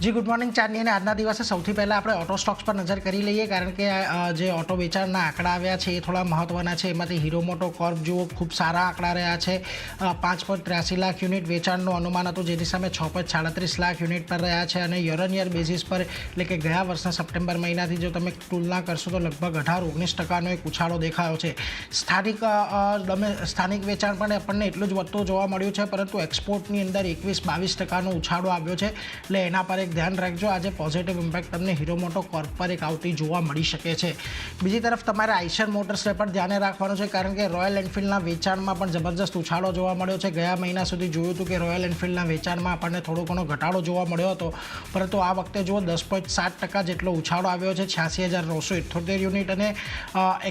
જી good morning ચાંદની અને આજના દિવસે સૌથી પહેલાં આપણે ઓટો સ્ટોક્સ પર નજર કરી લઈએ કારણ કે જે ઓટો વેચાણના આંકડા આવ્યા છે એ થોડા મહત્ત્વના છે. એમાંથી હીરો મોટો કોર્પ જુઓ ખૂબ સારા આંકડા રહ્યા છે. 5.83 લાખ યુનિટ વેચાણનું અનુમાન હતું જેની સામે 6.37 લાખ યુનિટ પર રહ્યા છે અને યર ઓન યર બેઝિસ પર એટલે કે ગયા વર્ષના સપ્ટેમ્બર મહિનાથી જો તમે તુલના કરશો તો લગભગ 18-19% એક ઉછાળો દેખાયો છે. સ્થાનિક વેચાણ પણ આપણને એટલું જ વધતું જોવા મળ્યું છે પરંતુ એક્સપોર્ટની અંદર 21-22% ઉછાળો આવ્યો છે એટલે એના પર એક ધ્યાન રાખજો. આજે પોઝિટિવ ઇમ્પેક્ટ તમને હીરો મોટો કોર્પ પર એક આવતી જોવા મળી શકે છે. બીજી તરફ તમારે આઈશર મોટર્સને પણ ધ્યાને રાખવાનું છે કારણ કે રોયલ એનફિલ્ડના વેચાણમાં પણ જબરજસ્ત ઉછાળો જોવા મળ્યો છે. ગયા મહિના સુધી જોયું હતું કે રોયલ એનફિલ્ડના વેચાણમાં આપણને થોડો ઘણો ઘટાડો જોવા મળ્યો હતો પરંતુ આ વખતે જુઓ 10.7% જેટલો ઉછાળો આવ્યો છે. 86,978 યુનિટ અને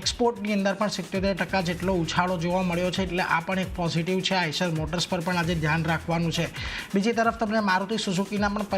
એક્સપોર્ટની અંદર પણ 77% જેટલો ઉછાળો જોવા મળ્યો છે એટલે આ પણ એક પોઝિટિવ છે. આઈશર મોટર્સ પર પણ આજે ધ્યાન રાખવાનું છે. બીજી તરફ તમને મારુતિ સુઝુકીના પણ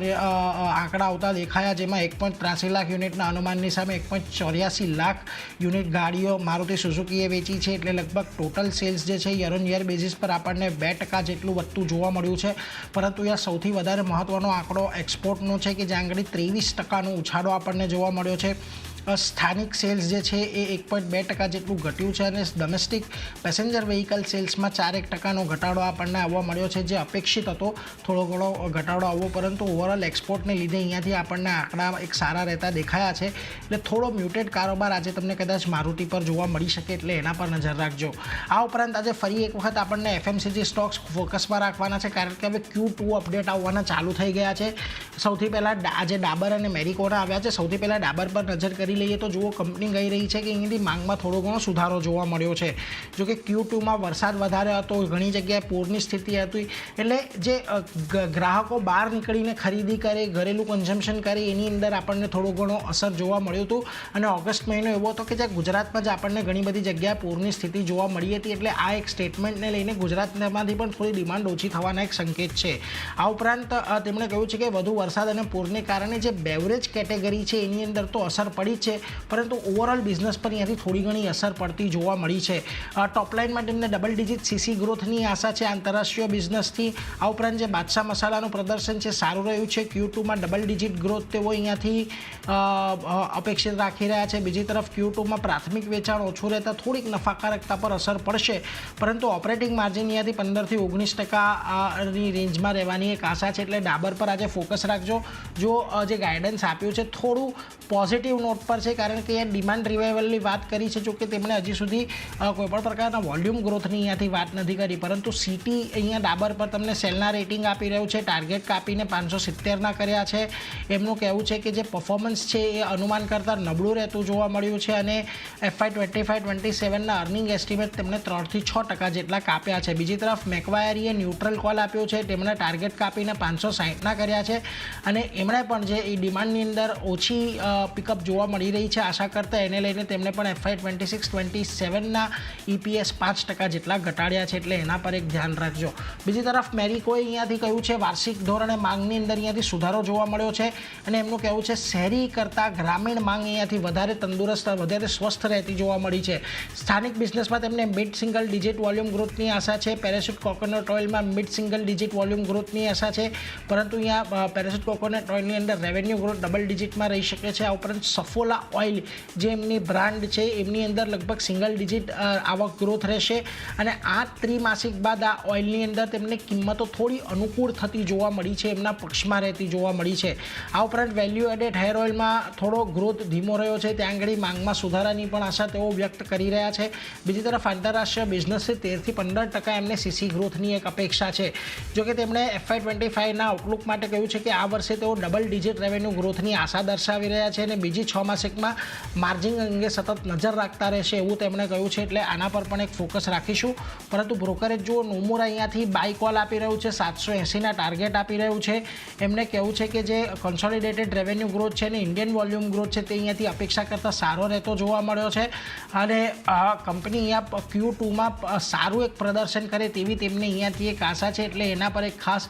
આંકડા આવતા દેખાયા જેમાં 1.83 લાખ યુનિટના અનુમાનની સામે 1.84 લાખ યુનિટ ગાડીઓ મારુતિ સુઝુકીએ વેચી છે એટલે લગભગ ટોટલ સેલ્સ જે છે યર ઓન યર બેઝિસ પર આપણને 2% જેટલું વધતું જોવા મળ્યું છે. પરંતુ અહીંયા સૌથી વધારે મહત્ત્વનો આંકડો એક્સપોર્ટનો છે કે જ્યાં આગળ 23% ઉછાળો આપણને જોવા મળ્યો છે. સ્થાનિક સેલ્સ જે છે એ 1.2% જેટલું ઘટ્યું છે અને ડોમેસ્ટિક પેસેન્જર વ્હીકલ સેલ્સમાં 4% ઘટાડો આપણને આવવા મળ્યો છે જે અપેક્ષિત હતો થોડો ઘણો ઘટાડો આવવો પરંતુ ઓવરઓલ એક્સપોર્ટને લીધે અહીંયાથી આપણને આંકડા એક સારા રહેતા દેખાયા છે એટલે થોડો મ્યુટેડ કારોબાર આજે તમને કદાચ મારુતિ પર જોવા મળી શકે એટલે એના પર નજર રાખજો. આ ઉપરાંત આજે ફરી એક વખત આપણને એફએમસીજી સ્ટોક્સ ફોકસમાં રાખવાના છે કારણ કે હવે Q2 અપડેટ આવવાના ચાલુ થઈ ગયા છે. સૌથી પહેલાં આજે ડાબર અને મેરિકોના આવ્યા છે. સૌથી પહેલાં ડાબર પર નજર કરી લઈએ તો જુઓ કંપની કહી રહી છે કે અહીંયાથી માંગમાં થોડો ઘણો સુધારો જોવા મળ્યો છે. જો કે Q2માં વરસાદ વધારે હતો, ઘણી જગ્યાએ પૂરની સ્થિતિ હતી એટલે જે ગ્રાહકો બહાર નીકળીને ખરીદી કરે, ઘરેલું કન્ઝમ્પશન કરે એની અંદર આપણને થોડો ઘણો અસર જોવા મળ્યું હતું અને ઓગસ્ટ મહિનો એવો હતો કે જ્યાં ગુજરાતમાં જ આપણને ઘણી બધી જગ્યાએ પૂરની સ્થિતિ જોવા મળી હતી એટલે આ એક સ્ટેટમેન્ટને લઈને ગુજરાતમાંથી પણ થોડી ડિમાન્ડ ઓછી થવાના એક સંકેત છે. આ ઉપરાંત તેમણે કહ્યું છે કે વધુ વરસાદ અને પૂરને કારણે જે બેવરેજ કેટેગરી છે એની અંદર તો અસર પડી છે પરંતુ ઓવરઓલ બિઝનેસ પર અહીંયાથી થોડી ઘણી અસર પડતી જોવા મળી છે. ટોપલાઇનમાં તેમને ડબલ ડિજિટ સીસી ગ્રોથની આશા છે આંતરરાષ્ટ્રીય બિઝનેસથી. આ ઉપરાંત જે બાદશાહ મસાલાનું પ્રદર્શન છે સારું રહ્યું છે. Q2માં ડબલ ડિજિટ ગ્રોથ તેઓ અહીંયાથી અપેક્ષિત રાખી રહ્યા છે. બીજી તરફ Q2માં પ્રાથમિક વેચાણ ઓછું રહેતા થોડીક નફાકારકતા પર અસર પડશે પરંતુ ઓપરેટિંગ માર્જિન અહીંયાથી 15% થી 19% ની રેન્જમાં રહેવાની એક આશા છે એટલે ડાબર પર આજે ફોકસ રાખજો. જો જે ગાઈડન્સ આપ્યું છે થોડું પોઝિટિવ નોટ પર છે કારણ કે એ ડિમાન્ડ રિવાઇવલની વાત કરી છે જોકે તેમણે હજી સુધી કોઈપણ પ્રકારના વોલ્યુમ ગ્રોથની અહીંયાથી વાત નથી કરી પરંતુ સિટી અહીંયા ડાબર પર તમને સેલના રેટિંગ આપી રહ્યું છે. ટાર્ગેટ કાપીને 570ના કર્યા છે. એમનું કહેવું છે કે જે પરફોર્મન્સ છે એ અનુમાન કરતાં નબળું રહેતું જોવા મળ્યું છે અને FY25-27ના અર્નિંગ એસ્ટિમેટ તેમણે 3-6% જેટલા કાપ્યા છે. બીજી તરફ મેકવાયરીએ ન્યુટ્રલ કોલ આપ્યો છે. તેમણે ટાર્ગેટ કાપીને 560ના કર્યા છે અને એમણે પણ જે એ ડિમાન્ડની અંદર ઓછી પિકઅપ જોવા મળી રહી છે આશા કરતાં એને લઈને તેમણે પણ FY26-27ના EPS 5% જેટલા ઘટાડ્યા છે એટલે એના પર એક ધ્યાન રાખજો. બીજી તરફ મેરિકોએ અહીંયાથી કહ્યું છે વાર્ષિક ધોરણે માંગની અંદર અહીંયાથી સુધારો જોવા મળ્યો છે અને એમનું કહેવું છે શહેરી કરતાં ગ્રામીણ માંગ અહીંયાથી વધારે તંદુરસ્ત વધારે સ્વસ્થ રહેતી જોવા મળી છે. સ્થાનિક બિઝનેસમાં તેમને મિડ સિંગલ ડિજિટ વોલ્યુમ ગ્રોથની આશા છે. પેરાશૂટ કોકોનટ ઓઇલમાં મિડ સિંગલ ડિજિટ વોલ્યુમ ગ્રોથની આશા છે પરંતુ અહીંયા પેરાશૂટ કોકોનટ ઓઇલની અંદર રેવન્યુ ગ્રોથ ડબલ ડિજિટમાં રહી શકે છે. આ ઉપરાંત સફોલા ઓઇલ જે એમની બ્રાન્ડ છે એમની અંદર લગભગ સિંગલ ડિજિટ આવક ગ્રોથ રહેશે અને આ ત્રિમાસિક બાદ આ ઓઇલની અંદર તેમને કિંમતો થોડી અનુકૂળ થતી જોવા મળી છે, એમના પક્ષમાં રહેતી જોવા મળી છે. આ ઉપરાંત વેલ્યુ એડેડ હેર ઓઇલમાં થોડો ગ્રોથ ધીમો રહ્યો છે. ત્યાં આગળ માંગમાં સુધારાની પણ આશા તેઓ વ્યક્ત કરી રહ્યા છે. બીજી તરફ આંતરરાષ્ટ્રીય બિઝનેસથી 13-15% એમને સીસી ગ્રોથની એક અપેક્ષા છે. જોકે તેમણે FY25ના આઉટલુક માટે કહ્યું છે કે આ વર્ષે તેઓ ડબલ ડિજિટ રેવન્યુ ગ્રોથની આશા દર્શાવી રહ્યા છે અને બીજી 6 માસિકમાં માર્જિન અંગે સતત નજર રાખતા રહેશે એવું તેમણે કહ્યું છે એટલે આના પર પણ એક ફોકસ રાખીશું. પરંતુ બ્રોકરેજ જુઓ નોમુરા અહીંયાથી બાય કોલ આપી રહ્યું છે, 780ના ટાર્ગેટ આપી રહ્યું છે. એમને કહેવું છે કે જે કન્સોલિડેટેડ રેવન્યુ ગ્રોથ છે અને ઇન્ડિયન વોલ્યુમ ગ્રોથ છે તે અહીંયાથી અપેક્ષા કરતાં સારો રહેતો જોવા મળ્યો છે અને કંપની અહીંયા Q2માં સારું એક પ્રદર્શન કરે તેવી તેમને અહીંયાથી એક આશા છે એટલે એના પર એક ખાસ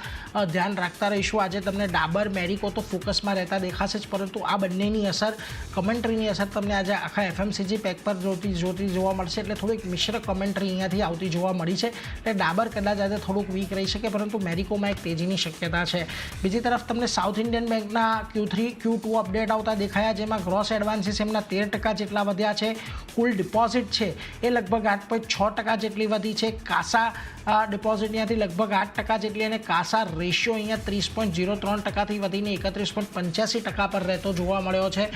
ધ્યાન રાખતા રહીશું. આજે તમને ડાબર મેરિકો તો ફોકસમાં રહેતા દેખાશે જ પરંતુ આ બંનેની અસર કમેન્ટ્રીની અસર તમને આજે આખા એફએમસીજી પેક પર જોતી જોવા મળશે, એટલે થોડીક મિશ્ર કમેન્ટ્રી અહીંયાથી આવતી જોવા મળી છે. એટલે ડાબર કદાચ આજે થોડુંક વીક રહી શકે, પરંતુ મેરિકોમાં એક તેજીની શક્યતા છે. બીજી તરફ તમને સાઉથ ઇન્ડિયન બેંકના Q2 અપડેટ આવતા દેખાયા, જેમાં ગ્રોસ એડવાન્સીસ એમના 13% જેટલા વધ્યા છે. કુલ ડિપોઝિટ છે એ લગભગ 8.6% જેટલી વધી છે. કાસા ડિપોઝિટ ત્યાંથી લગભગ 8% જેટલી, અને કાસા રેશિયો અહીંયા 30.03%થી વધીને 31.85% પર રહેતો જોવા મળ્યો છે.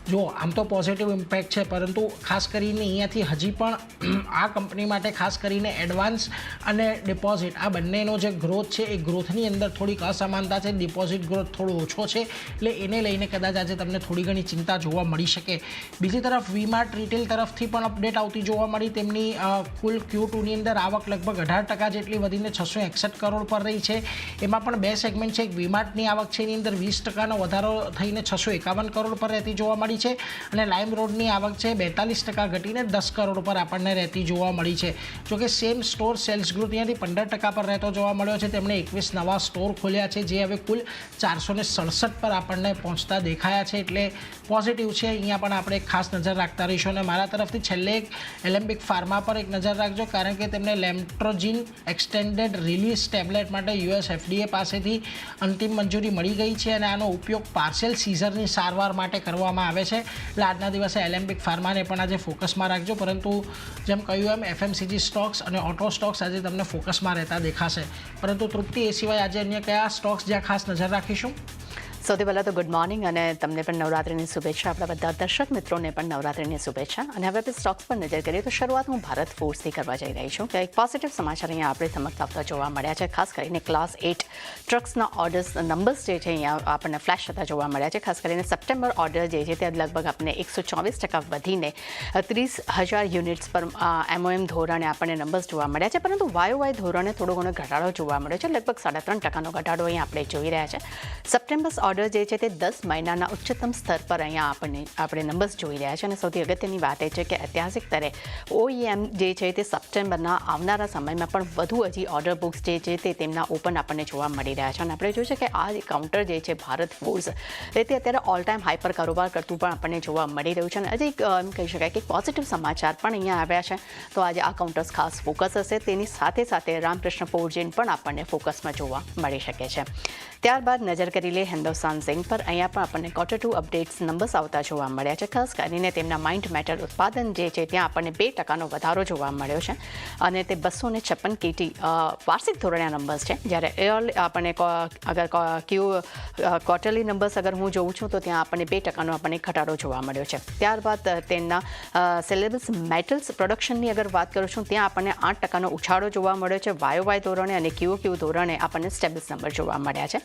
જો આમ તો પોઝિટિવ ઇમ્પેક્ટ છે, પરંતુ ખાસ કરીને અહીંયાથી હજી પણ આ કંપની માટે ખાસ કરીને એડવાન્સ અને ડિપોઝિટ આ બંનેનો જે ગ્રોથ છે એ ગ્રોથની અંદર થોડીક અસમાનતા છે. ડિપોઝિટ ગ્રોથ થોડો ઓછો છે, એટલે એને લઈને કદાચ આજે તમને થોડી ઘણી ચિંતા જોવા મળી શકે. બીજી તરફ વીમાર્ટ રિટેલ તરફથી પણ અપડેટ આવતી જોવા મળી. તેમની કુલ Q2ની અંદર આવક લગભગ 18% જેટલી વધીને 661 કરોડ પર રહી છે. એમાં પણ બે સેગમેન્ટ છે. એક વીમાર્ટની આવક છે, એની અંદર 20% વધારો થઈને 651 કરોડ પર રહેતી જોવા મળી છે, અને લાઇમ રોડની આવક છે 42% ઘટીને 10 કરોડ પર આપણને રહેતી જોવા મળી છે. જોકે સેમ સ્ટોર સેલ્સ ગ્રોથ અહીંયાથી 15% પર રહેતો જોવા મળ્યો છે. તેમણે 21 નવા સ્ટોર ખોલ્યા છે, જે હવે કુલ 467 પર આપણને પહોંચતા દેખાયા છે, એટલે પોઝિટિવ છે. અહીંયા પણ આપણે ખાસ નજર રાખતા રહીશું. અને મારા તરફથી છેલ્લે એક એલેમ્બિક ફાર્મા પર એક નજર રાખજો, કારણ કે તેમને લેમ્ટ્રોજિન એક્સટેન્ડેડ રિલીઝ ટેબ્લેટ માટે US FDA પાસેથી અંતિમ મંજૂરી મળી ગઈ છે, અને આનો ઉપયોગ પાર્સેલ સીઝરની સારવાર માટે કરવામાં આવે છે. એટલે આજના દિવસે એલેમ્બિક ફાર્માને પણ આજે ફોકસમાં રાખજો. પરંતુ જેમ કહ્યું એમ એફએમસીજી સ્ટોક્સ અને ઓટો સ્ટોક્સ આજે તમને ફોકસમાં રહેતા દેખાશે. પરંતુ તૃપ્તિ, એ સિવાય આજે અન્ય કયા સ્ટોક્સ જ્યાં ખાસ નજર રાખીશું? સૌથી પહેલાં તો ગુડ મોર્નિંગ, અને તમને પણ નવરાત્રિની શુભેચ્છા. આપણા બધા દર્શક મિત્રોને પણ નવરાત્રિની શુભેચ્છા. અને હવે આપણે સ્ટોક્સ પર નજર કરીએ તો શરૂઆત હું ભારત ફોર્સથી કરવા જઈ રહી છું. કે એક પોઝિટિવ સમાચાર અહીંયા આપણે ચમકતા આવતા જોવા મળ્યા છે. ખાસ કરીને ક્લાસ 8 ટ્રક્સના ઓર્ડર્સ નંબર્સ જે છે અહીંયા આપણને ફ્લેશ થતા જોવા મળ્યા છે. ખાસ કરીને સપ્ટેમ્બર ઓર્ડર જે છે તે લગભગ આપણને 124% વધીને 30,000 યુનિટ્સ પર MOM ધોરણે આપણને નંબર્સ જોવા મળ્યા છે. પરંતુ YOY ધોરણે થોડો ઘણો ઘટાડો જોવા મળ્યો છે. લગભગ 3.5% ઘટાડો અહીંયા આપણે જોઈ રહ્યા છે. સપ્ટેમ્બર ઓર્ડર જે છે તે 10 મહિનાના ઉચ્ચતમ સ્તર પર અહીંયા આપણે નંબર્સ જોઈ રહ્યા છે. અને સૌથી અગત્યની વાત એ છે કે ઐતિહાસિક સ્તરે OEM જે છે તે સપ્ટેમ્બરના આવનારા સમયમાં પણ વધુ હજી ઓર્ડર બુક્સ જે છે તે તેમના ઓપન આપણને જોવા મળી રહ્યા છે. અને આપણે જોયું છે કે આ કાઉન્ટર જે છે ભારત ફોર્સ તે અત્યારે ઓલ ટાઈમ હાઈ પર કારોબાર કરતું પણ આપણને જોવા મળી રહ્યું છે. અને હજી એમ કહી શકાય કે પોઝિટિવ સમાચાર પણ અહીંયા આવ્યા છે, તો આજે આ કાઉન્ટર્સ ખાસ ફોકસ હશે. તેની સાથે સાથે રામકૃષ્ણ ફોર્જિન પણ આપણને ફોકસમાં જોવા મળી શકે છે. ત્યારબાદ નજર કરી લે હિન્દુસ્તાન ઝિંક પર. અહીંયા પણ આપણને Q2 અપડેટ્સ નંબર્સ આવતા જોવા મળ્યા છે. ખાસ કરીને તેમના માઇન્ડ મેટલ ઉત્પાદન જે છે ત્યાં આપણને 2% વધારો જોવા મળ્યો છે, અને તે 256 KT વાર્ષિક ધોરણે નંબર્સ છે. જ્યારે આપણને અગર ક્વાર્ટરલી નંબર્સ અગર હું જોઉં છું તો ત્યાં આપણને 2% આપણને ઘટાડો જોવા મળ્યો છે. ત્યારબાદ તેમના સેલેબસ મેટલ્સ પ્રોડક્શનની અગર વાત કરું છું, ત્યાં આપણને 8% ઉછાળો જોવા મળ્યો છે YOY ધોરણે, અને QOQ ધોરણે આપણને સ્ટેબલ નંબર જોવા મળ્યા છે.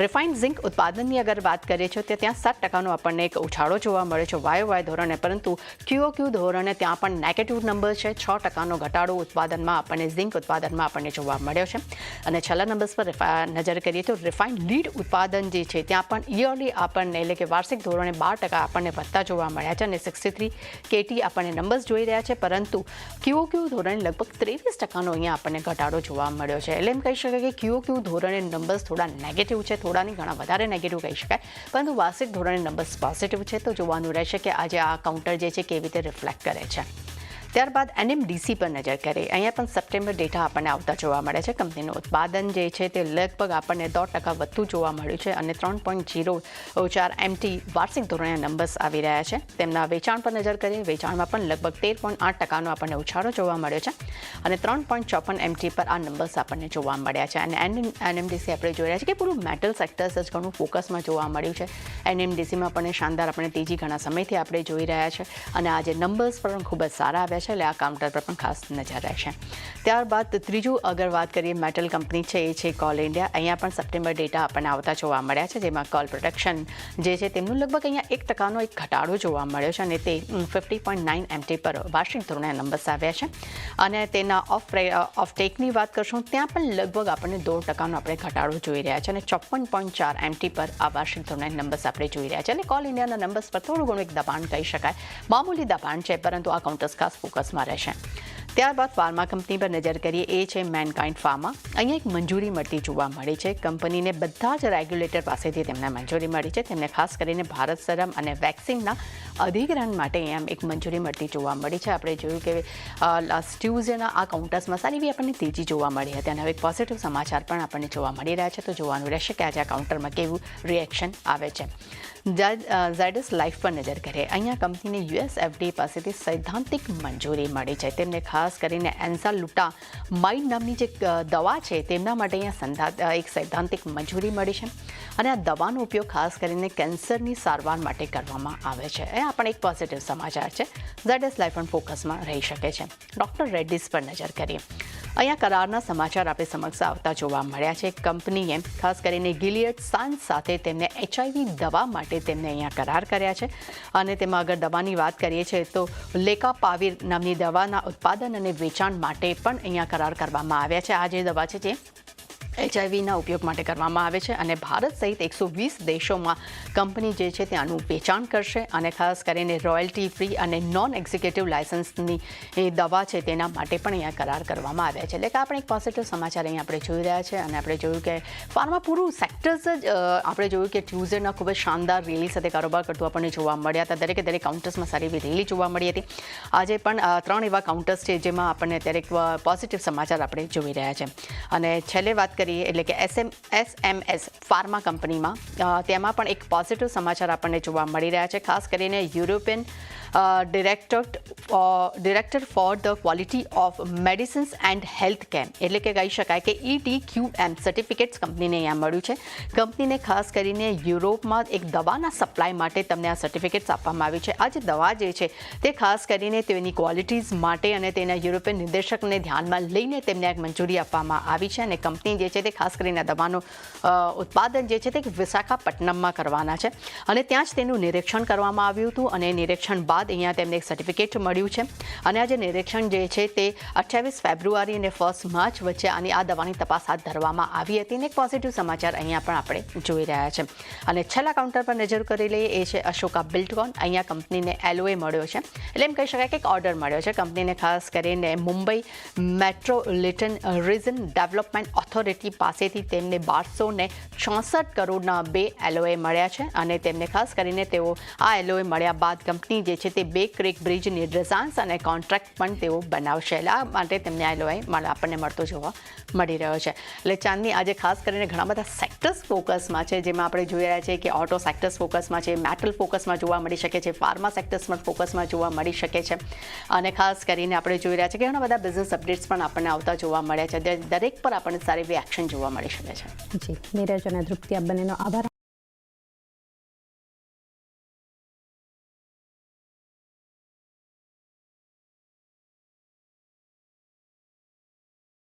રિફાઇન્ડ ઝિંક ઉત્પાદનની અગર વાત કરીએ છીએ તો ત્યાં 7% આપણને એક ઉછાળો જોવા મળ્યો છે YOY ધોરણે, પરંતુ QOQ ધોરણે ત્યાં પણ નેગેટિવ નંબર છે. 6% ઘટાડો ઉત્પાદનમાં આપણને ઝિંક ઉત્પાદનમાં આપણને જોવા મળ્યો છે. અને છેલ્લા નંબર્સ પર નજર કરીએ તો રિફાઇન્ડ લીડ ઉત્પાદન જે છે ત્યાં પણ યરલી આપણને એટલે કે વાર્ષિક ધોરણે 12% આપણને વધતા જોવા મળ્યા છે, અને 63 KT આપણને નંબર્સ જોઈ રહ્યા છે. પરંતુ QOQ ધોરણે લગભગ 23% અહીંયા આપણને ઘટાડો જોવા મળ્યો છે. એટલે એમ કહી શકાય કે QOQ ધોરણે નંબર્સ થોડા નેગેટિવ છે, થોડાની ઘણા વધારે નેગેટિવ કહી શકાય, પરંતુ વાર્ષિક ધોરણે નંબર્સ પોઝિટિવ છે. તો જોવાનું રહેશે કે આજે આ કાઉન્ટર જે છે કેવી રીતે રિફ્લેક્ટ કરે છે. ત્યારબાદ NMDC પર નજર કરીએ. અહીંયા પણ સપ્ટેમ્બર ડેટા આપણને આવતા જોવા મળે છે. કંપનીનું ઉત્પાદન જે છે તે લગભગ આપણને 10% વધતું જોવા મળ્યું છે, અને 3.04 MT વાર્ષિક ધોરણે નંબર્સ આવી રહ્યા છે. તેમના વેચાણ પર નજર કરીએ. વેચાણમાં પણ લગભગ 13.8% આપણને ઉછાળો જોવા મળ્યો છે, અને 3.54 MT પર આ નંબર્સ આપણને જોવા મળ્યા છે. અને NMDC આપણે જોઈ રહ્યા છે કે પૂરું મેટલ સેક્ટર્સ જ ઘણું ફોકસમાં જોવા મળ્યું છે. NMDCમાં પણ શાનદાર આપણે તેજી ઘણા સમયથી આપણે જોઈ રહ્યા છે, અને આજે નંબર્સ પણ ખૂબ જ સારા આવ્યા છે. એટલે આ કાઉન્ટર પર પણ ખાસ નજર રહેશે. ત્યારબાદ ત્રીજું અગર વાત કરીએ મેટલ કંપની છે એ છે કોલ ઇન્ડિયા. અહીંયા પણ સપ્ટેમ્બર ડેટા આપણને આવતા જોવા મળ્યા છે, જેમાં કોલ પ્રોડક્શન જે છે તેમનું લગભગ અહીંયા 1%નો એક ઘટાડો જોવા મળ્યો છે, અને તે 50.9 MT પર વાર્ષિક ધોરણે નંબર્સ આવ્યા છે. અને તેના ઓફ ટેકની વાત કરશું ત્યાં પણ લગભગ આપણને 2%નો આપણે ઘટાડો જોઈ રહ્યા છે, અને 54.4 MT પર આ વાર્ષિક ધોરણે નંબર્સ આપણે જોઈ રહ્યા છે. એટલે કોલ ઇન્ડિયાના નંબર્સ પર થોડું ઘણું એક દબાણ કહી શકાય, મામૂલી દબાણ છે, પરંતુ આ કાઉન્ટર્સ ખાસ ફોકસમાં રહેશે. ત્યારબાદ ફાર્મા કંપની પર નજર કરીએ, એ છે મેનકાઇન્ડ ફાર્મા. અહીંયા એક મંજૂરી મળતી જોવા મળી છે. કંપનીને બધા જ રેગ્યુલેટર પાસેથી તેમને મંજૂરી મળી છે. તેમને ખાસ કરીને ભારત સરમ અને વેક્સિનના અધિગ્રહણ માટે અહીંયા એક મંજૂરી મળતી જોવા મળી છે. આપણે જોયું કે લાસ્ટ ટ્યુઝડેના આ કાઉન્ટર્સમાં સારી એવી આપણને તેજી જોવા મળી હતી અને હવે એક પોઝિટિવ સમાચાર પણ આપણને જોવા મળી રહ્યા છે. તો જોવાનું રહેશે કે આજે આ કાઉન્ટરમાં કેવું રિએક્શન આવે છે. ઝાયડસ લાઈફ પર નજર કરીએ. અહીંયા કંપનીને યુએસએફડી પાસેથી સૈદ્ધાંતિક મંજૂરી મળી છે. તેમને ખાસ કરીને એન્ઝાલુટામાઇડ નામની જે દવા છે તેમના માટે અહીંયા એક સૈદ્ધાંતિક મંજૂરી મળી છે અને આ દવાનો ઉપયોગ ખાસ કરીને કેન્સરની સારવાર માટે કરવામાં આવે છે. એ પણ એક પોઝિટિવ સમાચાર છે. ઝાયડસ લાઈફ પણ ફોકસમાં રહી શકે છે. ડૉક્ટર રેડ્ડીઝ પર નજર કરીએ. અહીંયા કરારના સમાચાર આપણે સમક્ષ આવતા જોવા મળ્યા છે. કંપનીએ ખાસ કરીને ગિલિયડ સાયન્સ સાથે તેમને HIV દવા માટે તેમને અહીંયા કરાર કર્યા છે અને તેમાં અગર દવાની વાત કરીએ છીએ તો લેકાપાવિર નામની દવાના ઉત્પાદન અને વેચાણ માટે પણ અહીંયા કરાર કરવામાં આવ્યા છે. આ જે દવા છે જે HIVના ઉપયોગ માટે કરવામાં આવે છે અને ભારત સહિત 120 દેશોમાં કંપની જે છે ત્યાંનું વેચાણ કરશે અને ખાસ કરીને રોયલ્ટી ફ્રી અને નોન એક્ઝિક્યુટિવ લાયસન્સની એ દવા છે તેના માટે પણ અહીંયા કરાર કરવામાં આવ્યા છે. એટલે કે આપણે એક પોઝિટિવ સમાચાર અહીંયા આપણે જોઈ રહ્યા છે અને આપણે જોયું કે ફાર્મા પૂરું સેક્ટર્સ જ આપણે જોયું કે ટ્યુઝડેના ખૂબ જ શાનદાર રેલી સાથે કારોબાર કરતું આપણને જોવા મળ્યા હતા. દરેકે દરેક કાઉન્ટર્સમાં સારી એવી રેલી જોવા મળી હતી. આજે પણ 3 એવા કાઉન્ટર્સ છે જેમાં આપણને દરેક પોઝિટિવ સમાચાર આપણે જોઈ રહ્યા છે. અને છેલ્લે વાત એટલે કે SMS ફાર્મા કંપનીમાં તેમાં પણ એક પોઝિટિવ સમાચાર આપણને જોવા મળી રહ્યા છે. ખાસ કરીને European director for the quality of medicines and health care એટલે કે કહી શકાય કે ETQM સર્ટિફિકેટ્સ કંપનીને અહીંયા મળ્યું છે. કંપનીને ખાસ કરીને યુરોપમાં એક દવાના સપ્લાય માટે તમને આ સર્ટિફિકેટ્સ આપવામાં આવ્યું છે. આ જે દવા જે છે તે ખાસ કરીને તેની ક્વોલિટીઝ માટે અને તેના યુરોપિયન નિર્દેશકને ધ્યાનમાં લઈને તેમને એક મંજૂરી આપવામાં આવી છે અને કંપની જે છે તે ખાસ કરીને દવાનું ઉત્પાદન જે છે તે વિશાખાપટ્ટનમમાં કરવાના છે અને ત્યાં જ તેનું નિરીક્ષણ કરવામાં આવ્યું હતું અને નિરીક્ષણ બાદ અહીંયા તેમને એક સર્ટિફિકેટ મળ્યું છે અને આ જે નિરીક્ષણ જે છે તે 28 ફેબ્રુઆરી અને 1 માર્ચ વચ્ચે આ દવાની તપાસ હાથ ધરવામાં આવી હતી અને એક પોઝિટિવ સમાચાર અહીંયા પણ આપણે જોઈ રહ્યા છે. અને છેલ્લા કાઉન્ટર પર નજર કરી લઈએ, એ છે અશોકા બિલ્ડકોન. અહીંયા કંપનીને LOA મળ્યો છે એટલે એમ કહી શકાય કે એક ઓર્ડર મળ્યો છે. કંપનીને ખાસ કરીને મુંબઈ મેટ્રોલિટન રીજન ડેવલપમેન્ટ ઓથોરિટી પાસેથી તેમને 1266 કરોડના 2 LOA મળ્યા છે અને તેમને ખાસ કરીને તેઓ આ LOA મળ્યા બાદ કંપની જે છે તે બે ક્રેક બ્રિજની ડિઝાઇન્સ અને કોન્ટ્રાક્ટ પણ તેઓ બનાવશે. એટલે આ માટે તેમને LOA આપણને મળતો જોવા મળી રહ્યો છે. એટલે ચાંદની આજે ખાસ કરીને ઘણા બધા સેક્ટર્સ ફોકસમાં છે, જેમાં આપણે જોઈ રહ્યા છીએ કે ઓટો સેક્ટર્સ ફોકસમાં છે, મેટલ ફોકસમાં જોવા મળી શકે છે, ફાર્મા સેક્ટર્સમાં ફોકસમાં જોવા મળી શકે છે અને ખાસ કરીને આપણે જોઈ રહ્યા છીએ કે ઘણા બધા બિઝનેસ અપડેટ્સ પણ આપણને આવતા જોવા મળ્યા છે. દરેક પર આપણને સારી એવી એક્શન જોવા મળી શકે છે. જી, નીરજ અને તૃપ્તિ, આપ બંનેનો આભાર.